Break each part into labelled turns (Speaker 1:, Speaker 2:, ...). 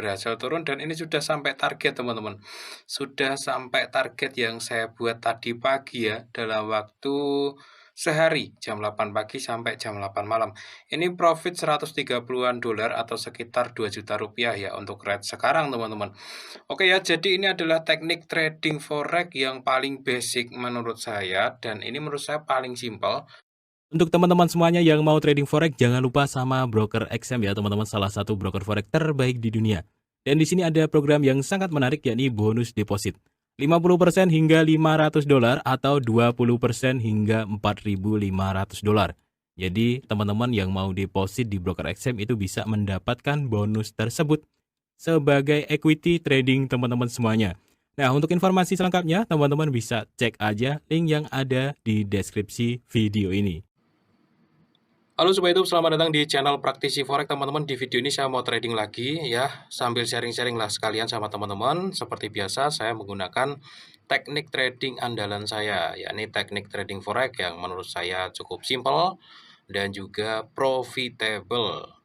Speaker 1: berhasil turun dan ini sudah sampai target teman-teman. Sudah sampai target yang saya buat tadi pagi ya, dalam waktu sehari, jam 8 pagi sampai jam 8 malam. Ini profit 130-an dolar atau sekitar 2 juta rupiah ya untuk rate sekarang teman-teman. Oke ya, jadi ini adalah teknik trading forex yang paling basic menurut saya dan ini menurut saya paling simpel.
Speaker 2: Untuk teman-teman semuanya yang mau trading forex, jangan lupa sama broker XM ya teman-teman, salah satu broker forex terbaik di dunia. Dan di sini ada program yang sangat menarik yakni bonus deposit. 50% hingga 500 dolar atau 20% hingga 4.500 dolar. Jadi teman-teman yang mau deposit di broker XM itu bisa mendapatkan bonus tersebut sebagai equity trading teman-teman semuanya. Nah, untuk informasi selengkapnya teman-teman bisa cek aja link yang ada di deskripsi video ini.
Speaker 1: Halo Sobat YouTube, selamat datang di channel Praktisi Forex teman-teman. Di video ini saya mau trading lagi ya, sambil sharing-sharing lah sekalian sama teman-teman. Seperti biasa saya menggunakan teknik trading andalan saya, yakni teknik trading forex yang menurut saya cukup simple dan juga profitable.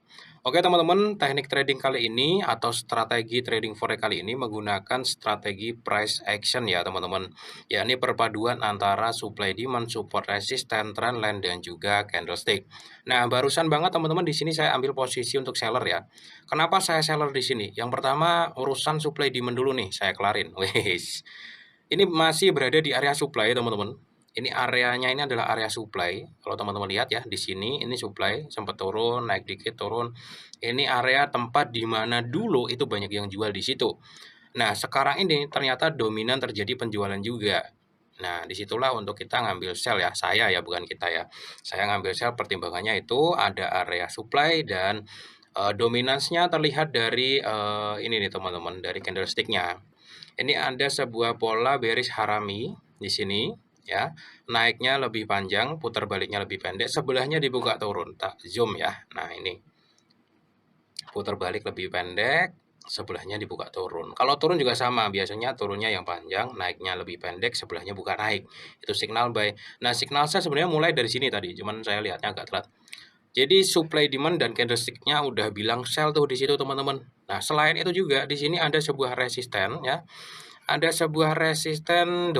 Speaker 1: Oke teman-teman, teknik trading kali ini atau strategi trading forex kali ini menggunakan strategi price action ya teman-teman. Yakni perpaduan antara supply demand, support resistance, trend line dan juga candlestick. Nah, barusan banget teman-teman di sini saya ambil posisi untuk seller ya. Kenapa saya seller di sini? Yang pertama urusan supply demand dulu nih saya kelarin. Wes. Ini masih berada di area supply teman-teman. Ini areanya ini adalah area supply. Kalau teman-teman lihat ya, di sini ini supply sempat turun, naik dikit turun. Ini area tempat di mana dulu itu banyak yang jual di situ. Nah, sekarang ini ternyata dominan terjadi penjualan juga. Nah, disitulah untuk kita ngambil sell ya, saya ya bukan kita ya. Saya ngambil sell pertimbangannya itu ada area supply dan dominansinya terlihat dari ini nih teman-teman, dari candlestick-nya. Ini ada sebuah pola bearish harami di sini ya. Naiknya lebih panjang, putar baliknya lebih pendek, sebelahnya dibuka turun. Tak zoom ya. Nah, ini putar balik lebih pendek, sebelahnya dibuka turun. Kalau turun juga sama, biasanya turunnya yang panjang, naiknya lebih pendek, sebelahnya buka naik. Itu signal buy. Nah, signal saya sebenarnya mulai dari sini tadi, cuman saya lihatnya agak telat. Jadi supply demand dan candlestick-nya udah bilang sell tuh di situ teman-teman. Nah, selain itu juga di sini ada sebuah resisten ya. Ada sebuah resisten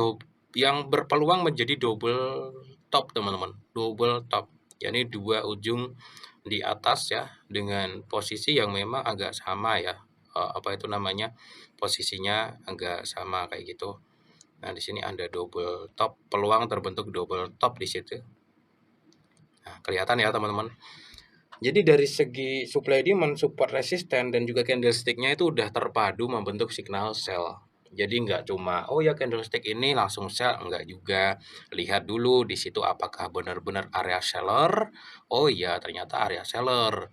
Speaker 1: yang berpeluang menjadi double top teman-teman. Double top. Yakni dua ujung di atas ya dengan posisi yang memang agak sama ya. Apa itu namanya? Posisinya agak sama kayak gitu. Nah, di sini ada double top, peluang terbentuk double top di situ. Nah, kelihatan ya teman-teman. Jadi dari segi supply demand, support resisten dan juga candlestick-nya itu udah terpadu membentuk signal sell. Jadi nggak cuma oh ya candlestick ini langsung sell, enggak juga. Lihat dulu di situ apakah benar-benar area seller. Oh iya ternyata area seller.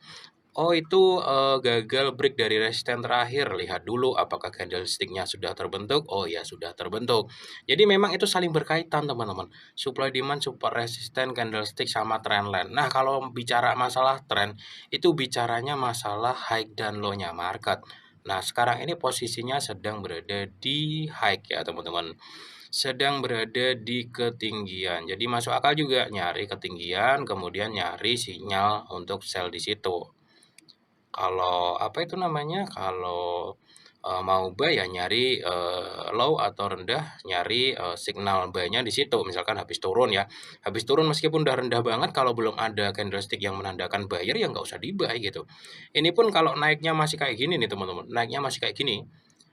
Speaker 1: Oh itu, gagal break dari resisten terakhir, lihat dulu apakah candlestick-nya sudah terbentuk, oh ya sudah terbentuk. Jadi memang itu saling berkaitan teman-teman, supply demand, support resisten, candlestick, sama trend line. Nah kalau bicara masalah trend, itu bicaranya masalah high dan low-nya market. Nah sekarang ini posisinya sedang berada di high ya teman-teman, sedang berada di ketinggian. Jadi masuk akal juga nyari ketinggian, kemudian nyari sinyal untuk sell di situ. Kalau apa itu namanya, kalau, mau buy ya nyari, low atau rendah, nyari, signal buy-nya di situ. Misalkan habis turun ya, habis turun meskipun udah rendah banget kalau belum ada candlestick yang menandakan buyer ya nggak usah di-buy gitu. Ini pun kalau naiknya masih kayak gini nih teman-teman, naiknya masih kayak gini,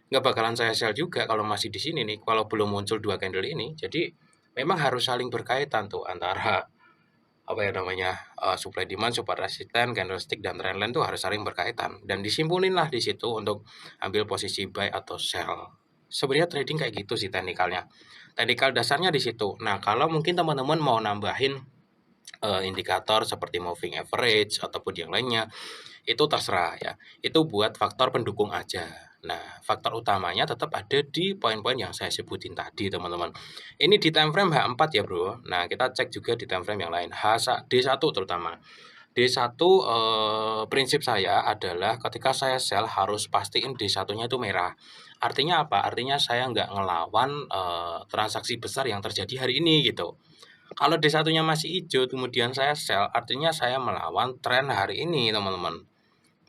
Speaker 1: nggak bakalan saya sell juga kalau masih di sini nih, kalau belum muncul 2 candle ini. Jadi memang harus saling berkaitan tuh antara apa ya namanya, supply demand, support resisten, candlestick, dan trendline tuh harus saling berkaitan dan disimpulin lah di situ untuk ambil posisi buy atau sell. Sebenarnya trading kayak gitu sih teknikalnya. Teknikal dasarnya di situ. Nah, kalau mungkin teman-teman mau nambahin, indikator seperti moving average ataupun yang lainnya, itu terserah ya. Itu buat faktor pendukung aja. Nah, faktor utamanya tetap ada di poin-poin yang saya sebutin tadi, teman-teman. Ini di time frame H4 ya, Bro. Nah, kita cek juga di time frame yang lain, D1 terutama. D1 prinsip saya adalah ketika saya sell harus pastiin D1-nya itu merah. Artinya apa? Artinya saya nggak ngelawan transaksi besar yang terjadi hari ini gitu. Kalau D1-nya masih hijau kemudian saya sell, artinya saya melawan tren hari ini, teman-teman.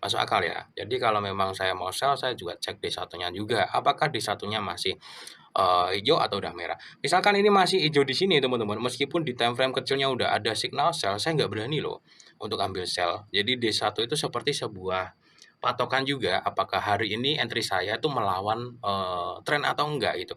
Speaker 1: Masuk akal ya? Jadi kalau memang saya mau sell, saya juga cek D1-nya juga, apakah D1-nya masih, hijau atau udah merah. Misalkan ini masih hijau di sini teman-teman, meskipun di time frame kecilnya udah ada signal sell, saya nggak berani loh untuk ambil sell. Jadi D1 itu seperti sebuah patokan juga, apakah hari ini entry saya itu melawan, tren atau enggak gitu.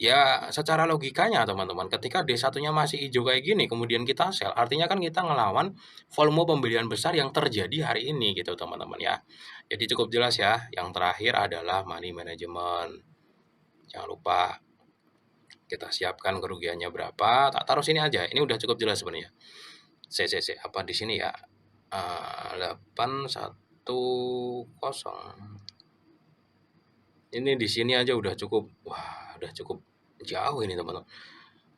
Speaker 1: Ya, secara logikanya teman-teman, ketika D1-nya masih hijau kayak gini, kemudian kita sell, artinya kan kita ngelawan volume pembelian besar yang terjadi hari ini gitu teman-teman ya. Jadi cukup jelas ya, yang terakhir adalah money management. Jangan lupa kita siapkan kerugiannya berapa, tak taruh sini aja, ini udah cukup jelas sebenarnya. Apa di sini ya, 810. Ini di sini aja udah cukup, wah udah cukup jauh ini teman-teman.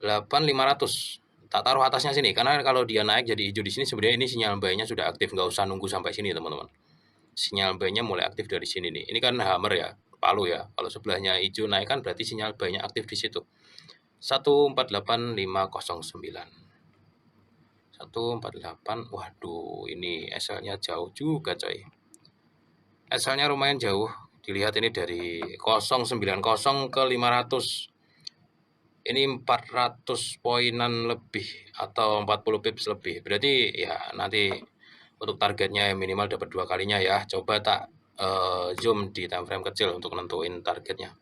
Speaker 1: 8.500. Tak taruh atasnya sini, karena kalau dia naik jadi hijau di sini sebenarnya ini sinyal buy-nya sudah aktif, nggak usah nunggu sampai sini teman-teman. Sinyal buy-nya mulai aktif dari sini nih. Ini kan hammer ya, palu ya. Kalau sebelahnya hijau naik kan berarti sinyal buy-nya aktif di situ. 148509. 148. Waduh, ini SL-nya jauh juga coy. SL-nya lumayan jauh. Dilihat ini dari 090 ke 500. Ini 400 poinan lebih atau 40 pips lebih. Berarti ya nanti untuk targetnya minimal dapat 2 kalinya ya. Coba tak zoom di time frame kecil untuk nentuin targetnya.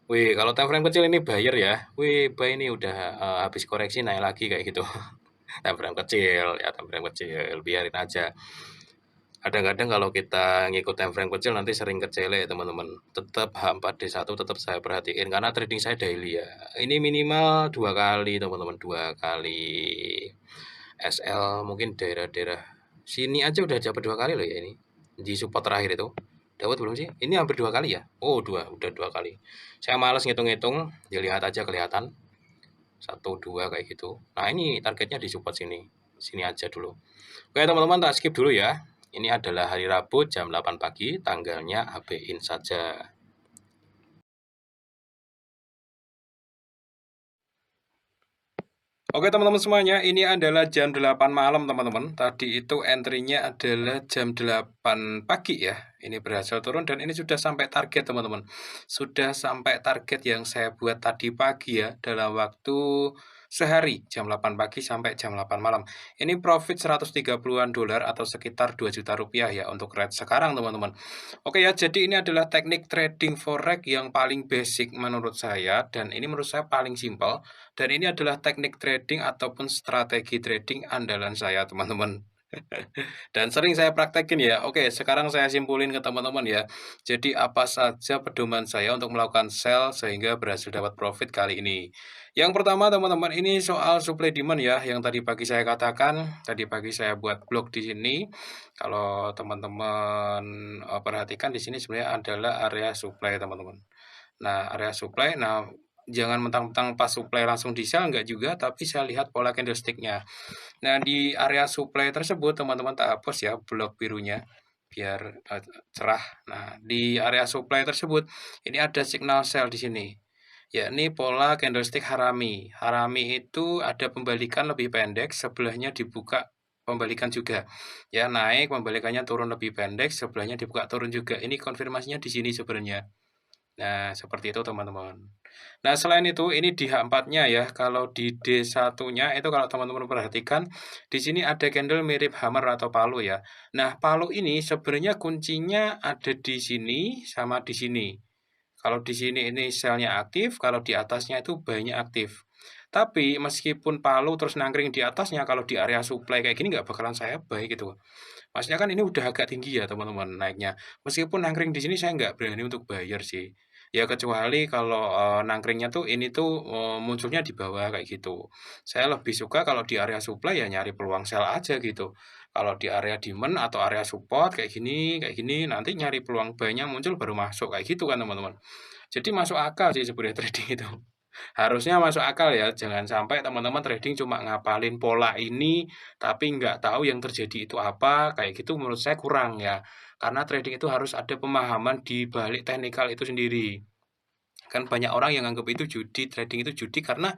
Speaker 1: Wih, kalau time frame kecil ini buyer ya. Wih, buy ini udah habis koreksi naik lagi kayak gitu. Time frame kecil ya, time frame kecil biarin aja. Kadang-kadang kalau kita ngikut time frame kecil nanti sering kecele teman-teman. Tetap H4D1 tetap saya perhatiin karena trading saya daily ya. Ini minimal 2 kali teman-teman, 2 kali SL mungkin daerah-daerah sini aja udah dapat 2 kali loh ya ini. Di support terakhir itu. Dapat belum sih? Ini hampir 2 kali ya? Oh, udah 2 kali. Saya males ngitung-ngitung, dilihat aja kelihatan. 1 2 kayak gitu. Nah, ini targetnya di support sini. Sini aja dulu. Oke teman-teman, tak skip dulu ya. Ini adalah hari Rabu jam 8 pagi, tanggalnya AB-in saja. Oke teman-teman semuanya, ini adalah jam 8 malam teman-teman. Tadi itu entry-nya adalah jam 8 pagi ya. Ini berhasil turun dan ini sudah sampai target teman-teman. Sudah sampai target yang saya buat tadi pagi ya, dalam waktu sehari, jam 8 pagi sampai jam 8 malam. Ini profit 130-an dolar atau sekitar 2 juta rupiah ya untuk rate sekarang teman-teman. Oke ya, jadi ini adalah teknik trading forex yang paling basic menurut saya dan ini menurut saya paling simpel. Dan ini adalah teknik trading ataupun strategi trading andalan saya, teman-teman. Dan sering saya praktekin ya. Oke, sekarang saya simpulin ke teman-teman ya. Jadi apa saja pedoman saya untuk melakukan sell sehingga berhasil dapat profit kali ini. Yang pertama teman-teman, ini soal supply demand ya. Yang tadi pagi saya katakan, tadi pagi saya buat blog di sini. Kalau teman-teman perhatikan di sini sebenarnya adalah area supply teman-teman. Nah, area supply, jangan mentang-mentang pas supply langsung di-sell, enggak juga, tapi saya lihat pola candlestick-nya. Nah, di area supply tersebut teman-teman tak hapus ya blok birunya, biar, cerah. Nah, di area supply tersebut, ini ada signal sell di sini, yakni pola candlestick harami. Harami itu ada pembalikan lebih pendek, sebelahnya dibuka pembalikan juga. Ya, naik, pembalikannya turun lebih pendek, sebelahnya dibuka turun juga. Ini konfirmasinya di sini sebenarnya. Nah, seperti itu teman-teman. Nah, selain itu ini di H4-nya ya, kalau di D1-nya itu kalau teman-teman perhatikan, di sini ada candle mirip hammer atau palu ya. Nah, palu ini sebenarnya kuncinya ada di sini sama di sini. Kalau di sini ini sel-nya aktif, kalau di atasnya itu buy-nya aktif. Tapi meskipun palu terus nangkring di atasnya, kalau di area supply kayak gini nggak bakalan saya buy gitu. Maksudnya kan ini udah agak tinggi ya teman-teman naiknya. Meskipun nangkring di sini saya nggak berani untuk bayar sih. Ya kecuali kalau, nangkringnya tuh ini tuh, munculnya di bawah kayak gitu. Saya lebih suka kalau di area supply ya nyari peluang sell aja gitu. Kalau di area demand atau area support kayak gini, nanti nyari peluang buy-nya muncul baru masuk, kayak gitu kan teman-teman. Jadi masuk akal sih sebenarnya trading itu. Harusnya masuk akal ya, jangan sampai teman-teman trading cuma ngapalin pola ini, tapi nggak tahu yang terjadi itu apa, kayak gitu menurut saya kurang ya. Karena trading itu harus ada pemahaman di balik teknikal itu sendiri. Kan banyak orang yang anggap itu judi, trading itu judi karena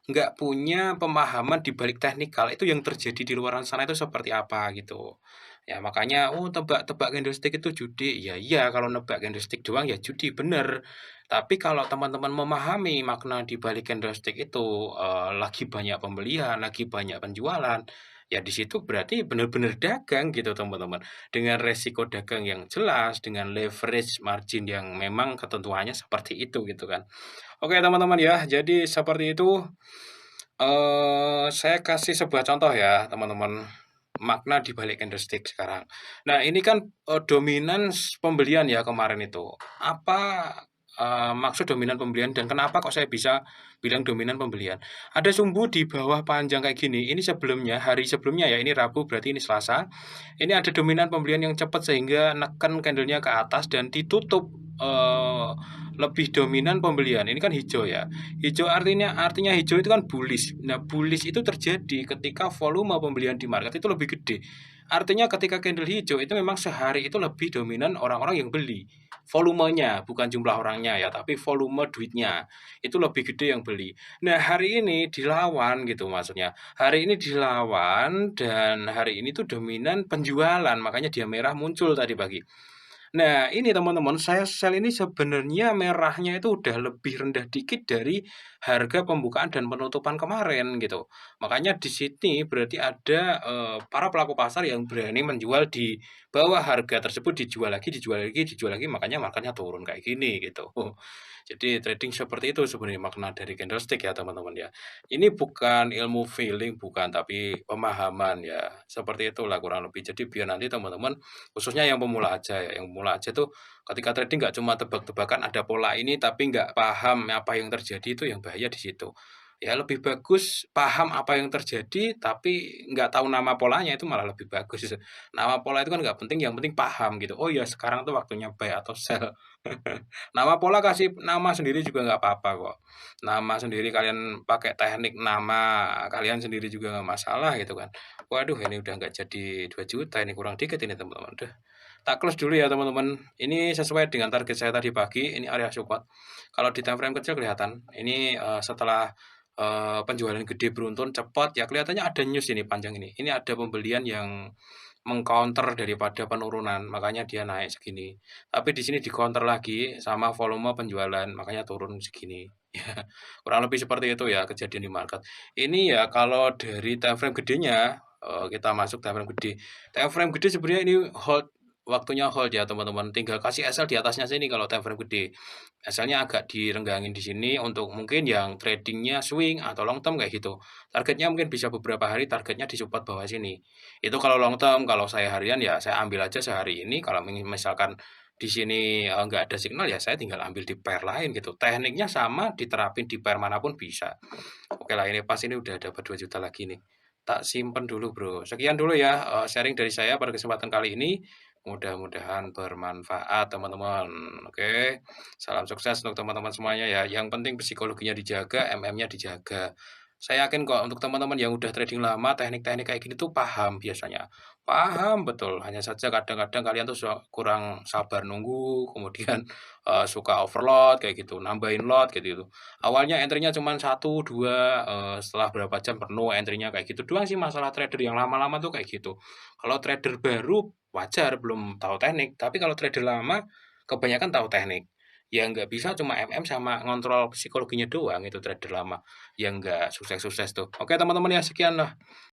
Speaker 1: nggak punya pemahaman di balik teknikal itu yang terjadi di luaran sana itu seperti apa gitu. Ya makanya, "Oh tebak-tebak candlestick itu judi." Ya iya kalau nebak candlestick doang ya judi, bener. Tapi kalau teman-teman memahami makna di balik candlestick itu, lagi banyak pembelian, lagi banyak penjualan, ya di situ berarti bener-bener dagang gitu teman-teman. Dengan resiko dagang yang jelas, dengan leverage margin yang memang ketentuannya seperti itu gitu kan. Oke teman-teman ya, jadi seperti itu, saya kasih sebuah contoh ya teman-teman, makna di balik candlestick sekarang. Nah ini kan, dominan pembelian ya kemarin itu. Apa, maksud dominan pembelian dan kenapa kok saya bisa bilang dominan pembelian? Ada sumbu di bawah panjang kayak gini, ini sebelumnya, hari sebelumnya ya, ini Rabu berarti ini Selasa, ini ada dominan pembelian yang cepat sehingga neken candle-nya ke atas dan ditutup, lebih dominan pembelian. Ini kan hijau ya. Hijau artinya hijau itu kan bullish. Nah, bullish itu terjadi ketika volume pembelian di market itu lebih gede. Artinya ketika candle hijau itu memang sehari itu lebih dominan orang-orang yang beli. Volumenya, bukan jumlah orangnya ya, tapi volume duitnya. Itu lebih gede yang beli. Nah, hari ini dilawan gitu maksudnya. Hari ini dilawan dan hari ini tuh dominan penjualan, makanya dia merah muncul tadi pagi. Nah, ini teman-teman, saya sel ini sebenarnya merahnya itu udah lebih rendah dikit dari harga pembukaan dan penutupan kemarin gitu. Makanya di sini berarti ada, para pelaku pasar yang berani menjual di bawah harga tersebut, dijual lagi dijual lagi dijual lagi, makanya market turun kayak gini gitu. Jadi trading seperti itu sebenarnya makna dari candlestick ya teman-teman ya. Ini bukan ilmu feeling, bukan, tapi pemahaman ya, seperti itulah kurang lebih. Jadi biar nanti teman-teman khususnya yang pemula aja ya, yang pemula aja tuh ketika trading nggak cuma tebak-tebakan ada pola ini tapi nggak paham apa yang terjadi itu yang bahaya di situ. Ya lebih bagus paham apa yang terjadi tapi nggak tahu nama polanya itu malah lebih bagus. Nama pola itu kan nggak penting, yang penting paham gitu. Oh ya sekarang tuh waktunya buy atau sell. Nama pola kasih nama sendiri juga nggak apa-apa kok. Nama sendiri kalian pakai teknik nama kalian sendiri juga nggak masalah gitu kan. Waduh ini udah nggak jadi 2 juta ini kurang dikit ini teman-teman. Udah tak close dulu ya teman-teman. Ini sesuai dengan target saya tadi pagi, ini area support. Kalau di time frame kecil kelihatan, ini, setelah, penjualan gede beruntun cepat ya kelihatannya ada news ini panjang ini. Ini ada pembelian yang meng-counter daripada penurunan, makanya dia naik segini. Tapi di sini di-counter lagi sama volume penjualan, makanya turun segini. Ya, kurang lebih seperti itu ya kejadian di market. Ini ya kalau dari time frame gedenya, kita masuk time frame gede. Time frame gede sebenarnya ini hold, waktunya hold ya teman-teman, tinggal kasih SL di atasnya sini kalau time frame gede. SL-nya agak direnggangin di sini untuk mungkin yang trading-nya swing atau long term kayak gitu. Targetnya mungkin bisa beberapa hari, targetnya di support bawah sini. Itu kalau long term, kalau saya harian ya saya ambil aja sehari ini, kalau misalkan di sini, nggak ada signal ya saya tinggal ambil di pair lain gitu. Tekniknya sama, diterapin di pair manapun bisa. Oke lah ini pas ini udah dapat 2 juta lagi nih. Tak simpen dulu Bro. Sekian dulu ya, sharing dari saya pada kesempatan kali ini. Mudah-mudahan bermanfaat teman-teman. Oke, salam sukses untuk teman-teman semuanya ya. Yang penting psikologinya dijaga, MM-nya dijaga. Saya yakin kok untuk teman-teman yang udah trading lama, teknik-teknik kayak gini tuh paham biasanya. Paham betul, hanya saja kadang-kadang kalian tuh kurang sabar nunggu, kemudian, suka overload kayak gitu, nambahin lot kayak gitu. Awalnya entry-nya cuman 1, 2, setelah berapa jam penuh entry-nya kayak gitu doang sih masalah trader yang lama-lama tuh kayak gitu. Kalau trader baru wajar belum tahu teknik, tapi kalau trader lama kebanyakan tahu teknik. Yang nggak bisa cuma MM sama ngontrol psikologinya doang itu trader lama, yang nggak sukses-sukses tuh. Oke teman-teman ya, sekian lah.